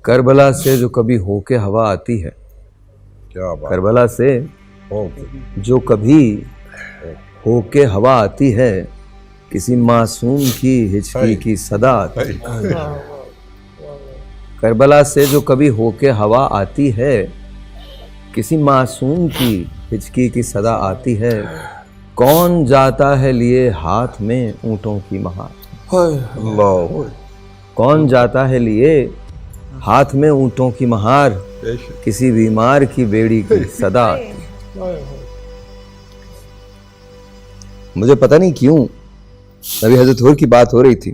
کربلا سے جو کبھی ہو کے ہوا آتی ہے، کیا بات، کربلا سے جو کبھی ہو کے ہوا آتی ہے، کسی معصوم کی ہچکی کی صدا آتی ہے۔ کربلا سے جو کبھی ہو کے ہوا آتی ہے، کسی معصوم کی ہچکی کی صدا آتی ہے، کون جاتا ہے لیے ہاتھ میں اونٹوں کی مہار، اللہ، کون جاتا ہے لیے ہاتھ میں اونٹوں کی مہار، کسی بیمار کی بیڑی کی صدا آتی ہے۔ مجھے پتہ نہیں کیوں نبی حضرت ہور کی بات ہو رہی تھی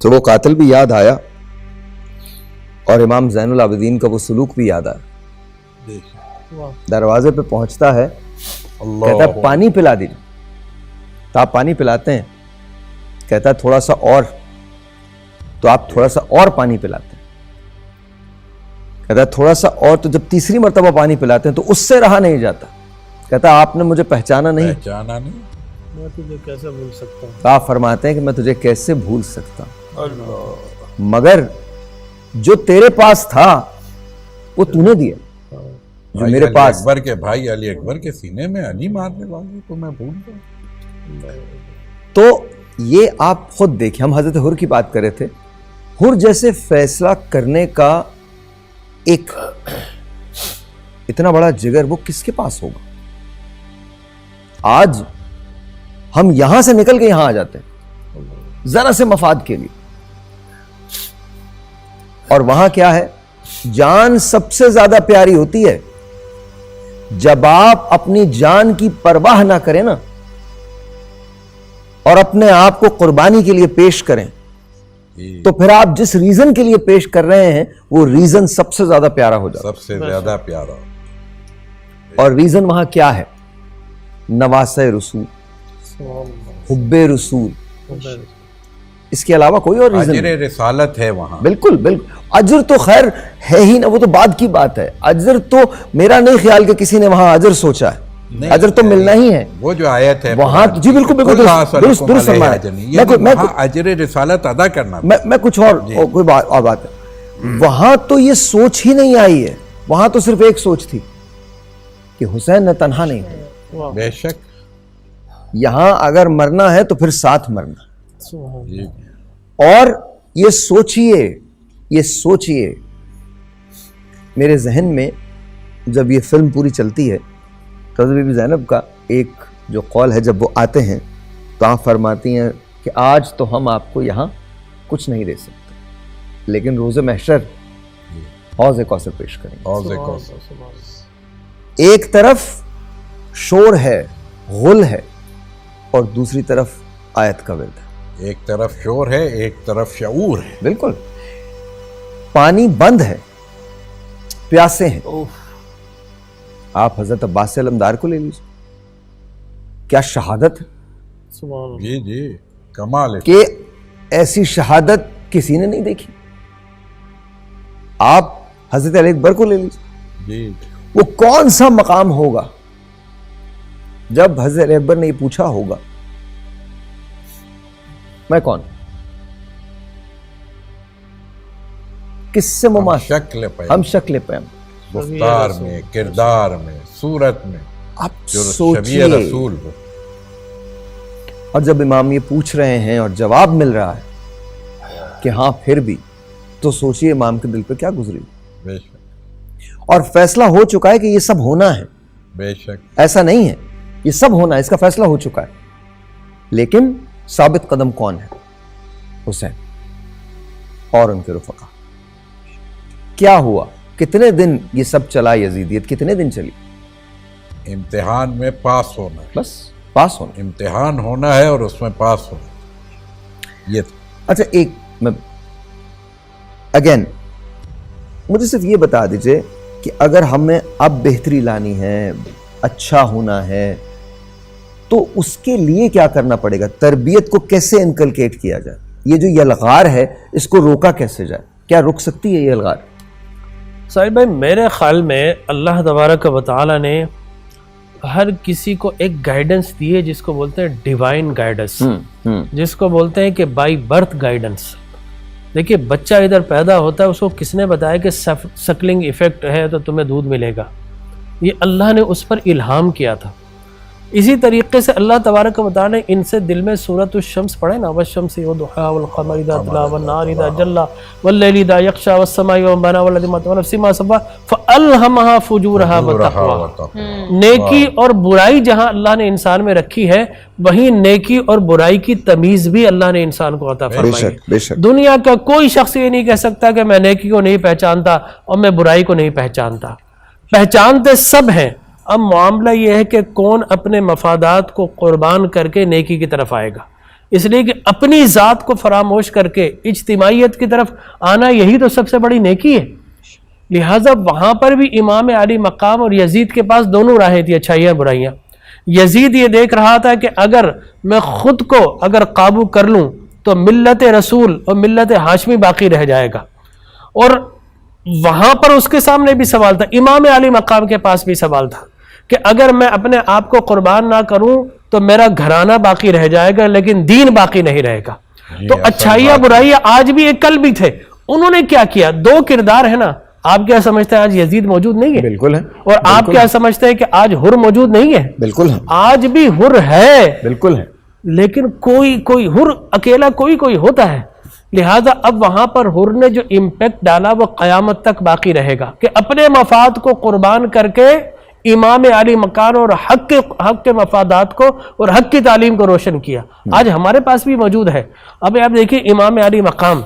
تو وہ قاتل بھی یاد آیا اور امام زین العابدین کا وہ سلوک بھی یاد آیا۔ دروازے پہ پہنچتا ہے، کہتا ہے پانی پلا دیجیے، تو آپ پانی پلاتے ہیں، کہتا ہے تھوڑا سا اور، تو آپ تھوڑا سا اور پانی پلاتے ہیں، کہتا ہے تھوڑا سا اور، تو جب تیسری مرتبہ پانی پلاتے ہیں تو اس سے رہا نہیں جاتا، کہتا ہے آپ نے مجھے پہچانا نہیں، میں تجھے کیسے بھول سکتا ہوں۔ تو آپ فرماتے ہیں کہ میں تجھے کیسے بھول سکتا ہوں، مگر جو تیرے پاس تھا وہ تو نے دیا، جو میرے پاس اکبر کے بھائی علی اکبر کے سینے میں علی مارنے والے کو میں بھول گیا۔ تو یہ آپ خود دیکھیں، ہم حضرت حر کی بات کر رہے تھے، حر جیسے فیصلہ کرنے کا ایک اتنا بڑا جگر وہ کس کے پاس ہوگا؟ آج ہم یہاں سے نکل کے یہاں آ جاتے ہیں ذرا سے مفاد کے لیے، اور وہاں کیا ہے؟ جان سب سے زیادہ پیاری ہوتی ہے جب آپ اپنی جان کی پرواہ نہ کریں نا، اور اپنے آپ کو قربانی کے لیے پیش کریں، تو پھر آپ جس ریزن کے لیے پیش کر رہے ہیں وہ ریزن سب سے زیادہ پیارا ہو جاتا ہے، سب سے زیادہ پیارا۔ اور ریزن وہاں کیا ہے؟ نواسہ رسول، حب رسول، اس کے علاوہ کوئی اور ریزن اجر رسالت ہے وہاں۔ بالکل بالکل، اجر تو خیر ہے ہی نا، وہ تو بعد کی بات ہے، اجر تو میرا نہیں خیال کہ کسی نے وہاں اجر سوچا ہے، اجر تو ملنا ہی ہے وہ جو آیت ہے وہاں، جی بالکل بالکل درست فرمایا، وہاں اجر رسالت ادا کرنا، میں کچھ اور کوئی اور بات ہے، وہاں تو یہ سوچ ہی نہیں آئی ہے، وہاں تو صرف ایک سوچ تھی کہ حسین نے تنہا نہیں ہے، بے شک، یہاں اگر مرنا ہے تو پھر ساتھ مرنا، جی، اور یہ سوچئے میرے ذہن میں جب یہ فلم پوری چلتی ہے تو حضرت بی بی زینب کا ایک جو قول ہے، جب وہ آتے ہیں تو آپ فرماتی ہیں کہ آج تو ہم آپ کو یہاں کچھ نہیں دے سکتے، لیکن روز محشر حوض کوثر پیش کریں گے۔ حوض کوثر، ایک طرف شور ہے، غل ہے، اور دوسری طرف آیت کا ورد ہے، ایک طرف شور ہے، ایک طرف شعور ہے۔ بالکل، پانی بند ہے، پیاسے ہیں، آپ حضرت عباس علمدار کو لے لیجیے، کیا شہادت ہے، جی جی، کمال ہے، کہ ایسی شہادت کسی نے نہیں دیکھی۔ آپ حضرت علی اکبر کو لے لیجیے، جی، وہ کون سا مقام ہوگا جب حضرت علی اکبر نے یہ پوچھا ہوگا میں کون، کس سے مماثل، ہم شکل پیم، گفتار میں، کردار میں، صورت میں، آپ جو سوچئے، شبیہ رسول ہو۔ اور جب امام یہ پوچھ رہے ہیں اور جواب مل رہا ہے کہ ہاں پھر بھی، تو سوچئے امام کے دل پہ کیا گزری، بے شک، اور فیصلہ ہو چکا ہے کہ یہ سب ہونا ہے، بے شک، ایسا نہیں ہے، یہ سب ہونا ہے، اس کا فیصلہ ہو چکا ہے، لیکن ثابت قدم کون ہے؟ حسین اور ان کے رفقا۔ کیا ہوا؟ کتنے دن یہ سب چلا، یزیدیت کتنے دن چلی؟ امتحان میں پاس ہونا ہے، بس پاس ہونا۔ امتحان ہونا ہے اور اس میں پاس ہونا ہے، یہ تھا۔ اچھا، ایک میں اگین مجھے صرف یہ بتا دیجئے کہ اگر ہمیں اب بہتری لانی ہے، اچھا ہونا ہے، تو اس کے لیے کیا کرنا پڑے گا؟ تربیت کو کیسے انکلکیٹ کیا جائے؟ یہ جو یلغار ہے اس کو روکا کیسے جائے؟ کیا رک سکتی ہے یہ یلغار؟ ساحل بھائی، میرے خیال میں اللہ تبارک و تعالیٰ نے ہر کسی کو ایک گائیڈنس دی ہے جس کو بولتے ہیں ڈیوائن گائیڈنس، جس کو بولتے ہیں کہ بائی برتھ گائیڈنس۔ دیکھیے بچہ ادھر پیدا ہوتا ہے، اس کو کس نے بتایا کہ سکلنگ ایفیکٹ ہے تو تمہیں دودھ ملے گا؟ یہ اللہ نے اس پر الہام کیا تھا۔ اسی طریقے سے اللہ تبارک و تعالی نے ان سے دل میں سورۃ الشمس پڑھے نا، والشمس وضحاها والقمر اذا تلاها والنهار اذا جلى والليل اذا يغشى والسماء وما بناها والذي ونفس ما سوى فالهمها فجورها وتقواها۔ نیکی اور برائی جہاں اللہ نے انسان میں رکھی ہے، وہیں نیکی اور برائی کی تمیز بھی اللہ نے انسان کو عطا فرمائی ہے۔ دنیا کا کوئی شخص یہ نہیں کہہ سکتا کہ میں نیکی کو نہیں پہچانتا اور میں برائی کو نہیں پہچانتا، پہچانتے سب ہیں۔ اب معاملہ یہ ہے کہ کون اپنے مفادات کو قربان کر کے نیکی کی طرف آئے گا، اس لیے کہ اپنی ذات کو فراموش کر کے اجتماعیت کی طرف آنا یہی تو سب سے بڑی نیکی ہے۔ لہٰذا وہاں پر بھی امام علی مقام اور یزید کے پاس دونوں راہیں تھی، اچھائیاں برائیاں۔ یزید یہ دیکھ رہا تھا کہ اگر میں خود کو اگر قابو کر لوں تو ملت رسول اور ملت ہاشمی باقی رہ جائے گا، اور وہاں پر اس کے سامنے بھی سوال تھا، امام علی مقام کے پاس بھی سوال تھا کہ اگر میں اپنے آپ کو قربان نہ کروں تو میرا گھرانہ باقی رہ جائے گا لیکن دین باقی نہیں رہے گا۔ تو اچھائیاں برائیاں آج بھی ایک کل بھی تھے۔ انہوں نے کیا کیا؟ دو کردار ہے نا۔ آپ کیا سمجھتے ہیں آج یزید موجود نہیں ہے؟ بالکل ہے۔ اور آپ کیا سمجھتے ہیں کہ آج حر موجود نہیں ہے؟ بالکل ہے، آج بھی حر ہے، بالکل ہے، لیکن کوئی حر اکیلا کوئی ہوتا ہے۔ لہذا اب وہاں پر حر نے جو امپیکٹ ڈالا وہ قیامت تک باقی رہے گا کہ اپنے مفاد کو قربان کر کے امام علی مکان اور حق کے مفادات کو اور حق کی تعلیم کو روشن کیا۔ آج ہمارے پاس بھی موجود ہے۔ اب آپ دیکھیں امام علی مقام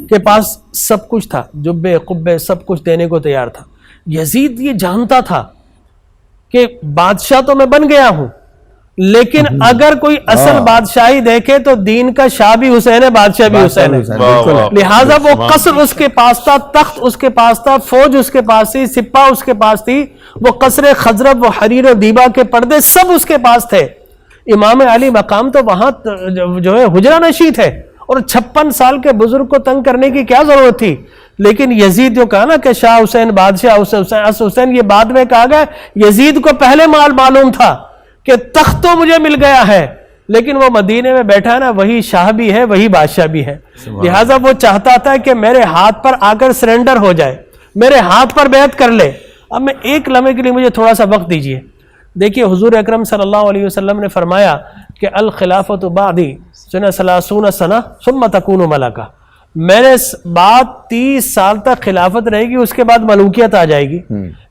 کے پاس سب کچھ تھا، جبے قبے سب کچھ دینے کو تیار تھا۔ یزید یہ جانتا تھا کہ بادشاہ تو میں بن گیا ہوں، لیکن اگر کوئی اصل بادشاہی دیکھے تو دین کا شاہ بھی حسین ہے، بادشاہ بھی حسین ہے۔ لہٰذا وہ قصر اس کے پاس تھا، تخت اس کے پاس تھا، فوج اس کے پاس تھی، سپاہ اس کے پاس تھی، وہ قصر خضرب، وہ حریر و دیبا کے پردے سب اس کے پاس تھے۔ امام علی مقام تو وہاں جو ہے حجرہ نشین تھے، اور 56 سال کے بزرگ کو تنگ کرنے کی کیا ضرورت تھی؟ لیکن یزید جو کہا نا کہ شاہ حسین بادشاہ حسین، یہ بعد میں کہا گیا، یزید کو پہلے معلوم تھا کہ تخت تو مجھے مل گیا ہے، لیکن وہ مدینے میں بیٹھا ہے نا، وہی شاہ بھی ہے، وہی بادشاہ بھی ہے۔ لہٰذا وہ چاہتا تھا کہ میرے ہاتھ پر آ کر سرنڈر ہو جائے، میرے ہاتھ پر بیعت کر لے۔ اب میں ایک لمحے کے لیے مجھے تھوڑا سا وقت دیجئے۔ دیکھیے حضور اکرم صلی اللہ علیہ وسلم نے فرمایا کہ الخلافت بعدی 30 سنہ ثم تکون ملکہ، میرے بعد 30 سال تک خلافت رہے گی، اس کے بعد ملوکیت آ جائے گی۔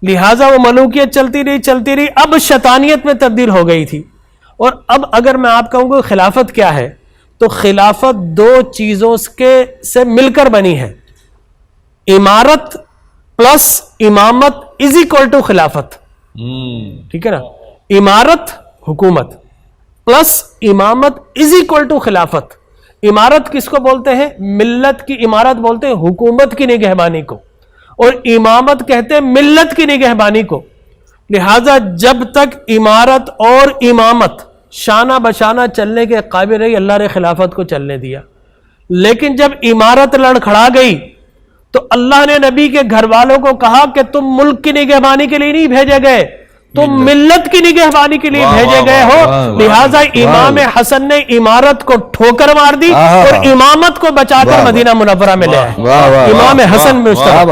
لہٰذا وہ ملوکیت چلتی رہی، اب شیطانیت میں تبدیل ہو گئی تھی۔ اور اب اگر میں آپ کہوں گا خلافت کیا ہے، تو خلافت دو چیزوں سے مل کر بنی ہے، امارت پلس امامت از اکول ٹو خلافت۔ ٹھیک ہے نا؟ امارت حکومت پلس امامت از اکول ٹو خلافت۔ امارت کس کو بولتے ہیں؟ ملت کی امارت بولتے ہیں حکومت کی نگہبانی کو، اور امامت کہتے ہیں ملت کی نگہبانی کو۔ لہٰذا جب تک امارت اور امامت شانہ بشانہ چلنے کے قابل رہی، اللہ نے خلافت کو چلنے دیا۔ لیکن جب امارت لڑکھڑا گئی تو اللہ نے نبی کے گھر والوں کو کہا کہ تم ملک کی نگہبانی کے لیے نہیں بھیجے گئے، تم ملت کی نگہبانی کے لیے بھیجے گئے ہو۔ لہٰذا امام حسن نے امارت کو ٹھوکر مار دی اور امامت کو بچا کر مدینہ منورہ میں لے آئے۔ امام حسن مصطفیٰ